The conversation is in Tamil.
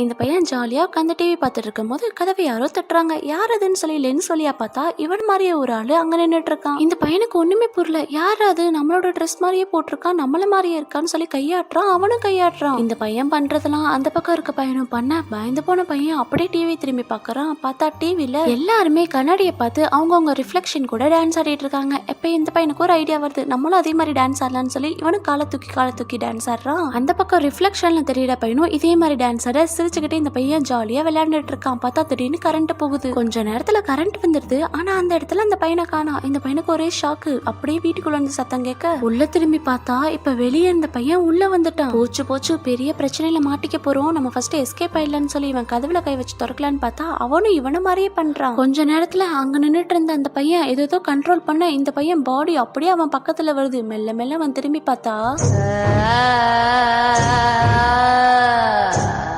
இந்த பையன் ஜாலியா உட்காந்து டிவி பார்த்துட்டு இருக்கும்போது கதவை யாரோ தட்டுறாங்க. யார் அதுன்னு சொல்லி லென்ஸ் வழியா பார்த்தா இவன் மாதிரியே ஒரு ஆளு அங்க நின்றுட்டு இருக்கான். இந்த பையனுக்கு ஒண்ணுமே புரியல. யார் அது, நம்மளோட ட்ரெஸ் மாதிரியே போட்டிருக்கான், நம்மள மாதிரியே இருக்கான்னு சொல்லி கையாட்டுறான். அவனும் கையாட்டுறான். இந்த பையன் பண்றதெல்லாம் அந்த பக்கம் இருக்க பையனும் பண்ண பயந்து போன பையன் அப்படியே டிவி திரும்பி பாக்குறான். பார்த்தா டிவில எல்லாருமே கண்ணாடியை பார்த்து அவங்கவுங்க ரிஃப்ளெக்ஷன் கூட டான்ஸ் ஆடிட்டு இருக்காங்க. எப்ப இந்த பையனுக்கு ஒரு ஐடியா வருது, நம்மளும் அதே மாதிரி டான்ஸ் ஆடலாம்னு சொல்லி இவனும் காலை தூக்கி டான்ஸ் ஆடுறான். அந்த பக்கம் ரிஃப்ளெக்ஷன்ல தெரியற பையனும் இதே மாதிரி டான்ஸ் ஆட சிரிச்சுக்கிட்டே இந்த பையன் ஜாலியா விளையாண்டுட்டு இருக்கான். பார்த்தா திடீர்னு கரண்ட் போகுது. கொஞ்ச நேரத்துல கரண்ட் வந்துருது. ஆனா அந்த இடத்துல அந்த பையனை காணா. இந்த பையனுக்கு ஒரே ஷாக்கு. அப்படியே வீட்டுக்குள்ள வந்து சத்தம் கேட்க உள்ள திரும்பி பார்த்தா இப்ப வெளியே இருந்த பையன் உள்ள வந்துட்டான். போச்சு பெரிய பிரச்சனையில மாட்டிக்க போறோம், நம்ம ஃபர்ஸ்ட் எஸ்கேப் ஆயிடலாம்னு சொல்லி இவன் கதவுல கை வச்சு திறக்கலான்னு பார்த்தா அவனும் இவன மாதிரியே பண்றான். கொஞ்ச நேரத்துல அங்க நின்னுட்டு இருந்த அந்த பையன் ஏதோ கண்ட்ரோல் பண்ண இந்த பையன் பாடி அப்படியே அவன் பக்கத்துல வருது. மெல்ல மெல்ல அவன் திரும்பி பார்த்தா